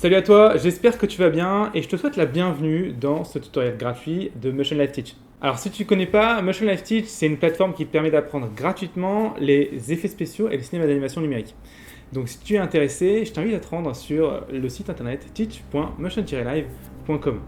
Salut à toi, j'espère que tu vas bien et je te souhaite la bienvenue dans ce tutoriel gratuit de Motion Live Teach. Alors si tu ne connais pas, Motion Live Teach, c'est une plateforme qui te permet d'apprendre gratuitement les effets spéciaux et le cinéma d'animation numérique. Donc si tu es intéressé, je t'invite à te rendre sur le site internet teach.motion-live.com.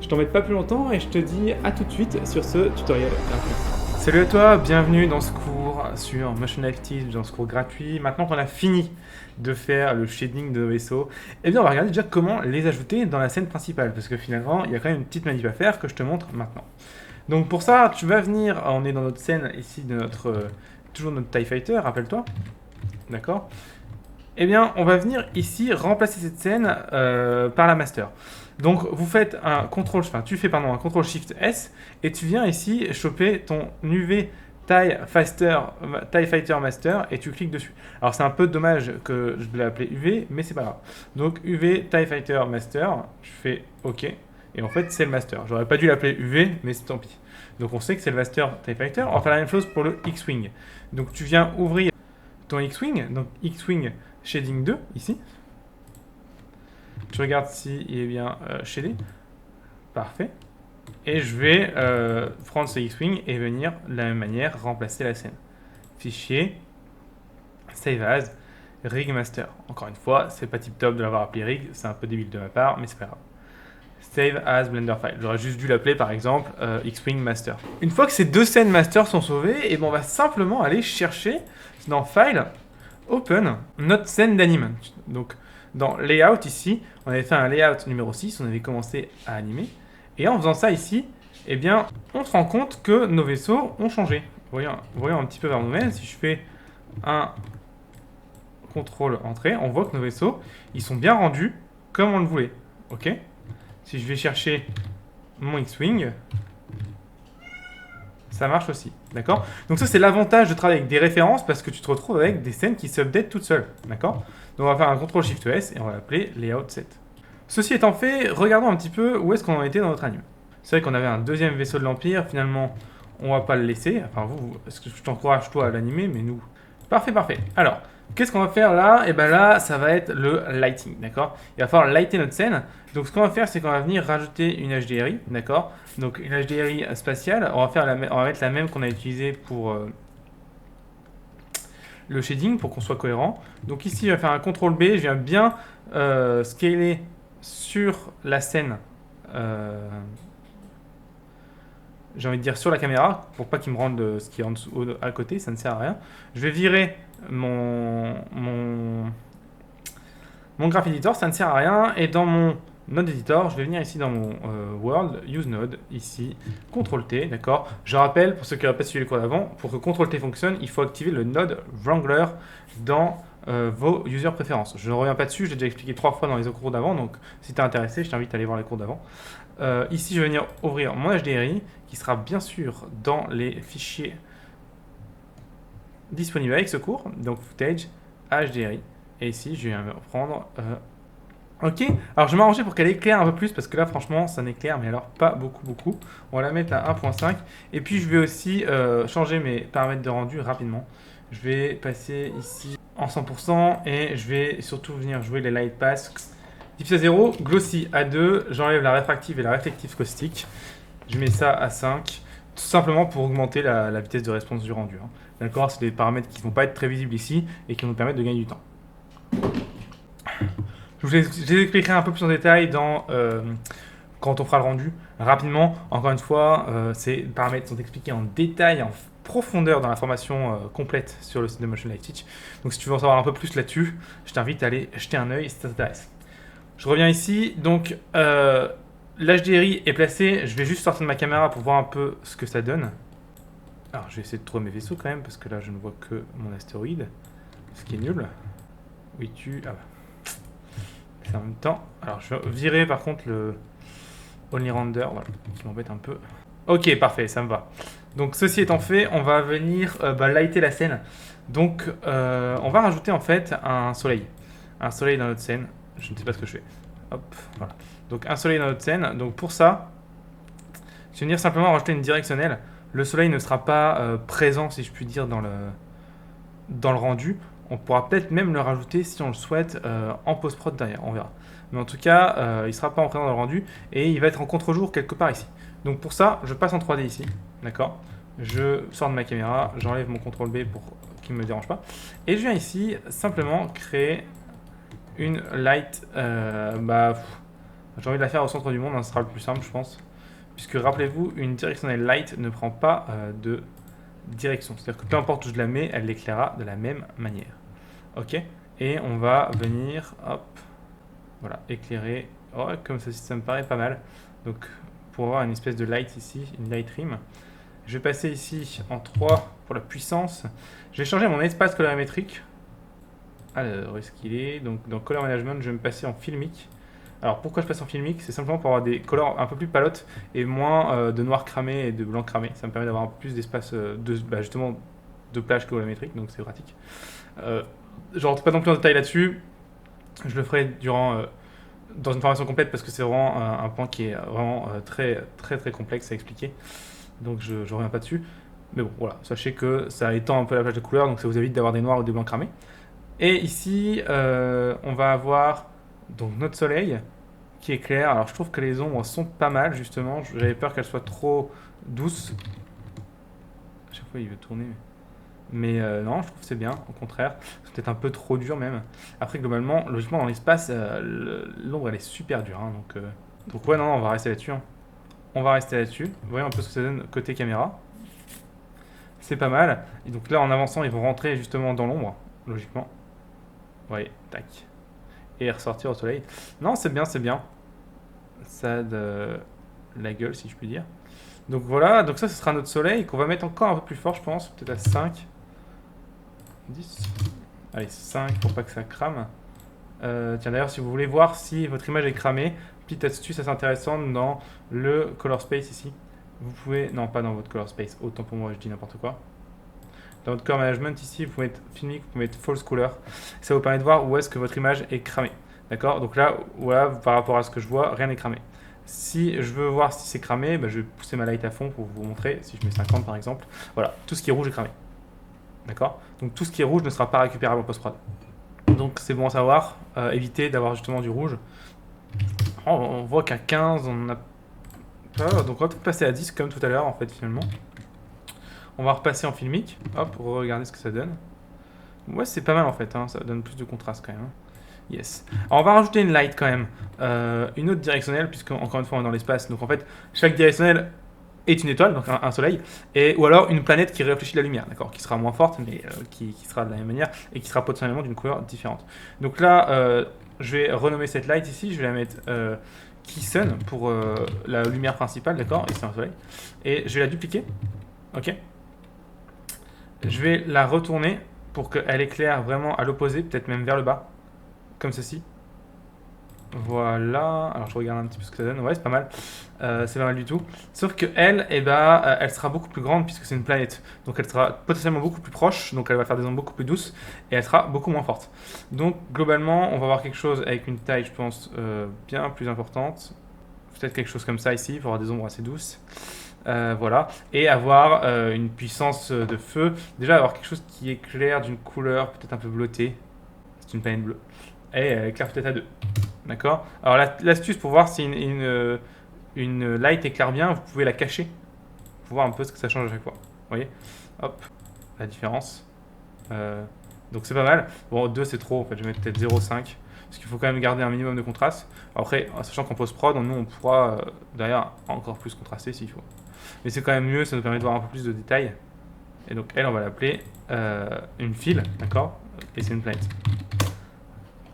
Je t'embête pas plus longtemps et je te dis à tout de suite sur ce tutoriel gratuit. Salut à toi, bienvenue dans ce cours sur Motion Live Teach, dans ce cours gratuit. Maintenant qu'on a fini de faire le shading de nos vaisseaux, eh bien on va regarder déjà comment les ajouter dans la scène principale, parce que finalement il y a quand même une petite manip à faire que je te montre maintenant. Donc pour ça, tu vas venir, on est dans notre scène ici de toujours notre TIE Fighter, rappelle-toi, d'accord? Eh bien on va venir ici remplacer cette scène par la master. Donc vous faites un tu fais un CTRL SHIFT S et tu viens ici choper ton UV TIE Fighter Master et tu cliques dessus. Alors c'est un peu dommage que je l'ai appelé UV, mais c'est pas grave. Donc UV TIE Fighter Master, je fais OK et en fait c'est le master. J'aurais pas dû l'appeler UV, mais tant pis. Donc on sait que c'est le master TIE Fighter. On va faire la même chose pour le X-Wing. Donc tu viens ouvrir ton X-Wing, donc X-Wing Shading 2 ici. Tu regardes s'il est bien shadé. Parfait. Et je vais prendre ce X-Wing et venir de la même manière remplacer la scène. Fichier, Save As, Rig Master. Encore une fois, c'est pas tip top de l'avoir appelé Rig, c'est un peu débile de ma part, mais c'est pas grave. Save As Blender File. J'aurais juste dû l'appeler par exemple X-Wing Master. Une fois que ces deux scènes master sont sauvées, et ben on va simplement aller chercher dans File, Open, notre scène d'anime. Donc dans Layout ici, on avait fait un Layout numéro 6, on avait commencé à animer. Et en faisant ça ici, eh bien, on se rend compte que nos vaisseaux ont changé. Voyons un petit peu vers nous-mêmes. Si je fais un contrôle entrée, on voit que nos vaisseaux, ils sont bien rendus comme on le voulait. Ok. Si je vais chercher mon X-Wing, ça marche aussi. D'accord. Donc ça, c'est l'avantage de travailler avec des références parce que tu te retrouves avec des scènes qui s'updatent toutes seules. D'accord. Donc on va faire un CTRL SHIFT S et on va l'appeler Layout Set. Ceci étant fait, regardons un petit peu où est-ce qu'on en était dans notre anime. C'est vrai qu'on avait un deuxième vaisseau de l'Empire, finalement, on va pas le laisser. Enfin, est-ce que je t'encourage toi à l'animer, mais nous... Parfait. Alors, qu'est-ce qu'on va faire là? Et bien là, ça va être le lighting, d'accord? Il va falloir lighter notre scène. Donc ce qu'on va faire, c'est qu'on va venir rajouter une HDRI, d'accord? Donc une HDRI spatiale, on va mettre la même qu'on a utilisée pour... le shading pour qu'on soit cohérent. Donc ici, je vais faire un CTRL B, je viens bien scaler sur la scène, j'ai envie de dire sur la caméra, pour pas qu'il me rende ce qui est en dessous, à côté, ça ne sert à rien. Je vais virer mon Graph Editor, ça ne sert à rien, et dans mon Node Editor, je vais venir ici dans mon World, Use Node, ici, CTRL T, d'accord. Je rappelle, pour ceux qui n'auraient pas suivi le cours d'avant, pour que CTRL T fonctionne, il faut activer le Node Wrangler dans vos user préférences. Je ne reviens pas dessus, je l'ai déjà expliqué 3 fois dans les cours d'avant, donc si tu es intéressé, je t'invite à aller voir les cours d'avant. Ici, je vais venir ouvrir mon HDRI, qui sera bien sûr dans les fichiers disponibles avec ce cours, donc Footage, HDRI, et ici, je viens prendre... Ok, alors je vais m'arranger pour qu'elle éclaire un peu plus, parce que là, franchement, ça n'éclaire, mais alors pas beaucoup. On va la mettre à 1.5, et puis je vais aussi changer mes paramètres de rendu rapidement. Je vais passer ici en 100% et je vais surtout venir jouer les light pass. Diffuse à 0, glossy à 2, j'enlève la réfractive et la réflective caustique. Je mets ça à 5, tout simplement pour augmenter la vitesse de réponse du rendu. Hein. D'accord, c'est des paramètres qui ne vont pas être très visibles ici et qui vont nous permettre de gagner du temps. Je les expliquerai un peu plus en détail quand on fera le rendu. Rapidement, encore une fois, ces paramètres sont expliqués en détail, en profondeur dans la formation complète sur le site de Motion Live Teach. Donc si tu veux en savoir un peu plus là-dessus, je t'invite à aller jeter un œil si ça t'intéresse. Je reviens ici, donc l'HDRI est placé, je vais juste sortir de ma caméra pour voir un peu ce que ça donne. Alors je vais essayer de trouver mes vaisseaux quand même, parce que là je ne vois que mon astéroïde, ce qui est nul. Oui, ah bah. C'est en même temps. Alors je vais virer par contre le Only Render, voilà, qui m'embête un peu. Ok, parfait, ça me va. Donc ceci étant fait, on va venir lighter la scène. Donc on va rajouter en fait un soleil. Un soleil dans notre scène. Je ne sais pas ce que je fais. Hop, voilà. Donc un soleil dans notre scène. Donc pour ça, je vais venir simplement rajouter une directionnelle. Le soleil ne sera pas présent, si je puis dire, dans le rendu. On pourra peut-être même le rajouter si on le souhaite en post-prod derrière, on verra. mais en tout cas, il ne sera pas en présent dans le rendu, et il va être en contre-jour quelque part ici. Donc pour ça, je passe en 3D ici, d'accord? Je sors de ma caméra, j'enlève mon CTRL B pour qu'il ne me dérange pas, et je viens ici simplement créer une light, j'ai envie de la faire au centre du monde, hein, ce sera le plus simple je pense, puisque rappelez-vous, une directionnelle light ne prend pas de direction, c'est-à-dire que peu importe où je la mets, elle l'éclairera de la même manière. Ok, et on va venir, hop, voilà, éclairer, oh, comme ça me paraît pas mal. Donc pour avoir une espèce de light ici, une light rim, je vais passer ici en 3 pour la puissance. Je vais changer mon espace colorimétrique. Alors, où est-ce qu'il est? Donc dans Color Management, je vais me passer en filmique. Alors pourquoi je passe en filmique? C'est simplement pour avoir des couleurs un peu plus palotes et moins de noir cramé et de blanc cramé. Ça me permet d'avoir un peu plus d'espace justement de plage colorimétrique, donc c'est pratique. Je rentre pas non plus en détail là-dessus. Je le ferai dans une formation complète parce que c'est vraiment un point qui est vraiment très complexe à expliquer. Donc je ne reviens pas dessus. Mais bon, voilà, sachez que ça étend un peu la plage de couleurs, donc ça vous évite d'avoir des noirs ou des blancs cramés. Et ici, on va avoir donc notre soleil qui est clair. Alors je trouve que les ombres sont pas mal justement. J'avais peur qu'elles soient trop douces. À chaque fois il veut tourner. Mais non, je trouve que c'est bien, au contraire. C'est peut-être un peu trop dur même. Après globalement, logiquement dans l'espace, l'ombre elle est super dure. Hein, donc ouais, non, on va rester là-dessus. Hein. On va rester là-dessus. Voyons un peu ce que ça donne côté caméra. C'est pas mal. Et donc là en avançant, ils vont rentrer justement dans l'ombre, logiquement. Ouais, tac. Et ressortir au soleil. Non, c'est bien, c'est bien. Ça a de la gueule, si je puis dire. Donc voilà, donc ça, ce sera notre soleil qu'on va mettre encore un peu plus fort, je pense. Peut-être à 5. 10. Allez, 5 pour pas que ça crame. Tiens, d'ailleurs, si vous voulez voir si votre image est cramée, petite astuce assez intéressante dans le color space ici. Vous pouvez, non, pas dans votre color space, autant pour moi, je dis n'importe quoi. Dans votre color management ici, vous pouvez mettre filmic, vous pouvez mettre false color. Ça vous permet de voir où est-ce que votre image est cramée. D'accord? Donc là, voilà, par rapport à ce que je vois, rien n'est cramé. Si je veux voir si c'est cramé, je vais pousser ma light à fond pour vous montrer. Si je mets 50 par exemple, voilà, tout ce qui est rouge est cramé. D'accord? Donc tout ce qui est rouge ne sera pas récupérable en post-prod. Donc c'est bon à savoir, éviter d'avoir justement du rouge. Oh, on voit qu'à 15, on a pas. Donc on va peut-être passer à 10 comme tout à l'heure en fait finalement. On va repasser en filmique, hop, pour regarder ce que ça donne. Ouais, c'est pas mal en fait, hein, ça donne plus de contraste quand même. Hein. Yes. Alors on va rajouter une light quand même, une autre directionnelle, puisque encore une fois on est dans l'espace. Donc en fait, chaque directionnelle est une étoile, donc un soleil, ou alors une planète qui réfléchit la lumière, d'accord, qui sera moins forte, mais qui sera de la même manière, et qui sera potentiellement d'une couleur différente. Donc là, je vais renommer cette light ici, je vais la mettre Key Sun pour la lumière principale, d'accord, et c'est un soleil. Et je vais la dupliquer, ok. Je vais la retourner pour qu'elle éclaire vraiment à l'opposé, peut-être même vers le bas, comme ceci. Voilà, alors je regarde un petit peu ce que ça donne, ouais c'est pas mal, c'est pas mal du tout. Sauf que elle, elle sera beaucoup plus grande puisque c'est une planète. Donc elle sera potentiellement beaucoup plus proche, donc elle va faire des ombres beaucoup plus douces et elle sera beaucoup moins forte. Donc globalement, on va avoir quelque chose avec une taille, je pense, bien plus importante. Peut-être quelque chose comme ça ici, pour avoir des ombres assez douces. Voilà, et avoir une puissance de feu. Déjà avoir quelque chose qui éclaire d'une couleur peut-être un peu bleutée. C'est une planète bleue. Et elle éclaire peut-être à 2. D'accord. Alors l'astuce pour voir si une light éclaire bien, vous pouvez la cacher pour voir un peu ce que ça change à chaque fois. Vous voyez? Hop, la différence. Donc c'est pas mal. Bon, 2 c'est trop, en fait, je vais mettre peut-être 0,5. Parce qu'il faut quand même garder un minimum de contraste. Après, sachant qu'en post-prod, nous on pourra derrière encore plus contraster s'il faut. Mais c'est quand même mieux, ça nous permet de voir un peu plus de détails. Et donc elle, on va l'appeler une file, d'accord? Et c'est une planète.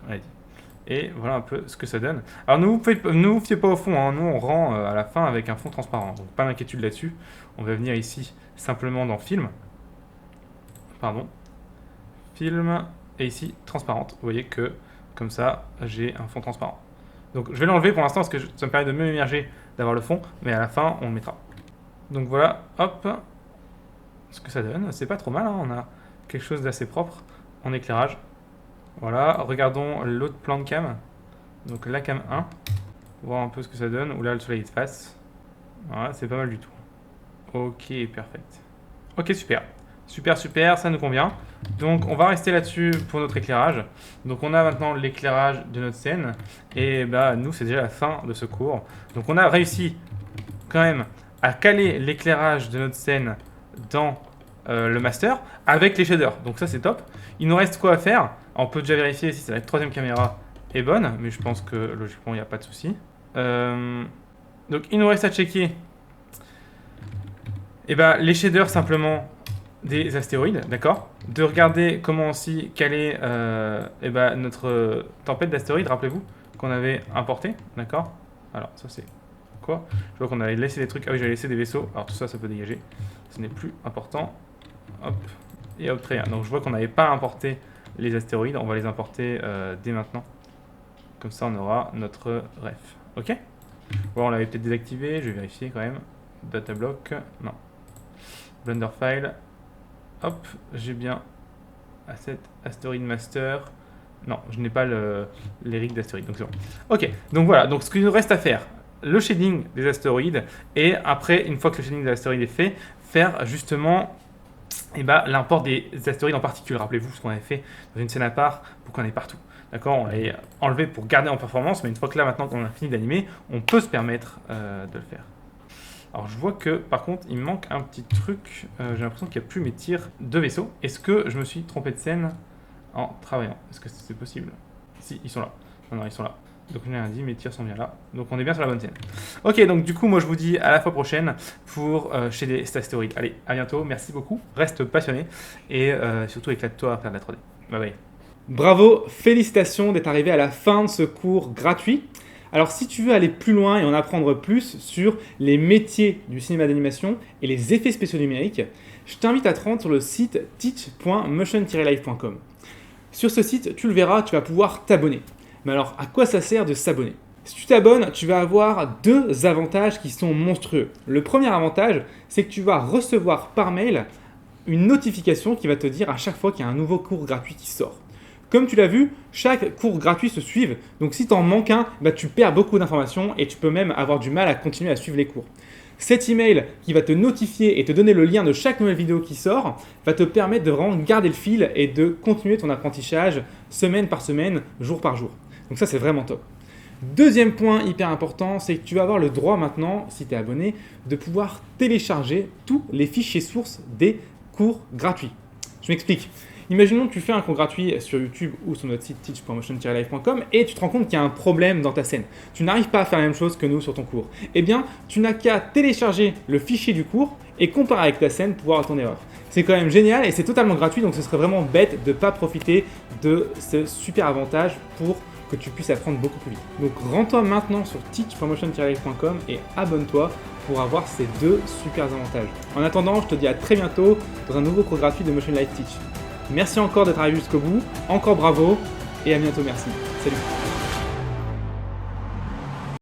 Allez. Et voilà un peu ce que ça donne. Alors ne vous fiez pas au fond, hein. Nous on rend à la fin avec un fond transparent, donc pas d'inquiétude là-dessus. On va venir ici simplement dans film. Pardon. Film, et ici transparente. Vous voyez que comme ça j'ai un fond transparent. Donc je vais l'enlever pour l'instant parce que ça me permet de mieux émerger d'avoir le fond, mais à la fin on le mettra. Donc voilà, hop, ce que ça donne. C'est pas trop mal, hein. On a quelque chose d'assez propre en éclairage. Voilà, regardons l'autre plan de cam, donc la cam 1, voir un peu ce que ça donne, où là le soleil est de face. Voilà, c'est pas mal du tout. Ok, perfect. Ok, super. Super, super, ça nous convient. Donc on va rester là-dessus pour notre éclairage. Donc on a maintenant l'éclairage de notre scène. Et bah nous c'est déjà la fin de ce cours. Donc on a réussi quand même à caler l'éclairage de notre scène dans le master avec les shaders. Donc ça c'est top. Il nous reste quoi à faire? On peut déjà vérifier si la troisième caméra est bonne. Mais je pense que logiquement il n'y a pas de souci. Donc il nous reste à checker les shaders simplement des astéroïdes, d'accord. De regarder comment aussi caler notre tempête d'astéroïdes, rappelez-vous, qu'on avait importé, d'accord. Alors ça c'est quoi? Je vois qu'on avait laissé des trucs, ah oui j'avais laissé des vaisseaux, alors tout ça ça peut dégager, ce n'est plus important, hop, et hop très bien. Donc je vois qu'on n'avait pas importé les astéroïdes, on va les importer dès maintenant, comme ça on aura notre ref, ok. Bon on l'avait peut-être désactivé, je vais vérifier quand même, data block, non, Blender file. Hop, j'ai bien Asset Asteroid Master. Non, je n'ai pas les rigs d'astéroïdes, donc c'est bon. Ok, donc voilà, donc ce qu'il nous reste à faire, le shading des astéroïdes, et après, une fois que le shading des astéroïdes est fait, faire justement l'import des astéroïdes en particulier. Rappelez-vous ce qu'on avait fait dans une scène à part pour qu'on ait partout. D'accord, on l'avait enlevé pour garder en performance, mais une fois que là, maintenant qu'on a fini d'animer, on peut se permettre de le faire. Alors je vois que par contre il me manque un petit truc, j'ai l'impression qu'il n'y a plus mes tirs de vaisseau. Est-ce que je me suis trompé de scène en travaillant? Est-ce que c'est possible? Si, ils sont là. Non, ils sont là. Donc je l'ai dit, mes tirs sont bien là. Donc on est bien sur la bonne scène. Ok, donc du coup moi je vous dis à la fois prochaine pour shader cet astéroïde. Allez, à bientôt, merci beaucoup, reste passionné et surtout éclate-toi à faire de la 3D. Bye bye. Bravo, félicitations d'être arrivé à la fin de ce cours gratuit. Alors si tu veux aller plus loin et en apprendre plus sur les métiers du cinéma d'animation et les effets spéciaux numériques, je t'invite à te rendre sur le site teach.motion-live.com. Sur ce site, tu le verras, tu vas pouvoir t'abonner. Mais alors, à quoi ça sert de s'abonner? Si tu t'abonnes, tu vas avoir deux avantages qui sont monstrueux. Le premier avantage, c'est que tu vas recevoir par mail une notification qui va te dire à chaque fois qu'il y a un nouveau cours gratuit qui sort. Comme tu l'as vu, chaque cours gratuit se suit, donc si tu en manques un, tu perds beaucoup d'informations et tu peux même avoir du mal à continuer à suivre les cours. Cet email qui va te notifier et te donner le lien de chaque nouvelle vidéo qui sort va te permettre de vraiment garder le fil et de continuer ton apprentissage semaine par semaine, jour par jour. Donc ça c'est vraiment top. Deuxième point hyper important, c'est que tu vas avoir le droit maintenant, si tu es abonné, de pouvoir télécharger tous les fichiers sources des cours gratuits. Je m'explique. Imaginons que tu fais un cours gratuit sur YouTube ou sur notre site teach.motion-live.com et tu te rends compte qu'il y a un problème dans ta scène. Tu n'arrives pas à faire la même chose que nous sur ton cours. Eh bien, tu n'as qu'à télécharger le fichier du cours et comparer avec ta scène pour voir ton erreur. C'est quand même génial et c'est totalement gratuit, donc ce serait vraiment bête de ne pas profiter de ce super avantage pour que tu puisses apprendre beaucoup plus vite. Donc rends-toi maintenant sur teach.motion-live.com et abonne-toi pour avoir ces deux super avantages. En attendant, je te dis à très bientôt dans un nouveau cours gratuit de Motion Live Teach. Merci encore d'être arrivé jusqu'au bout, encore bravo et à bientôt, merci. Salut.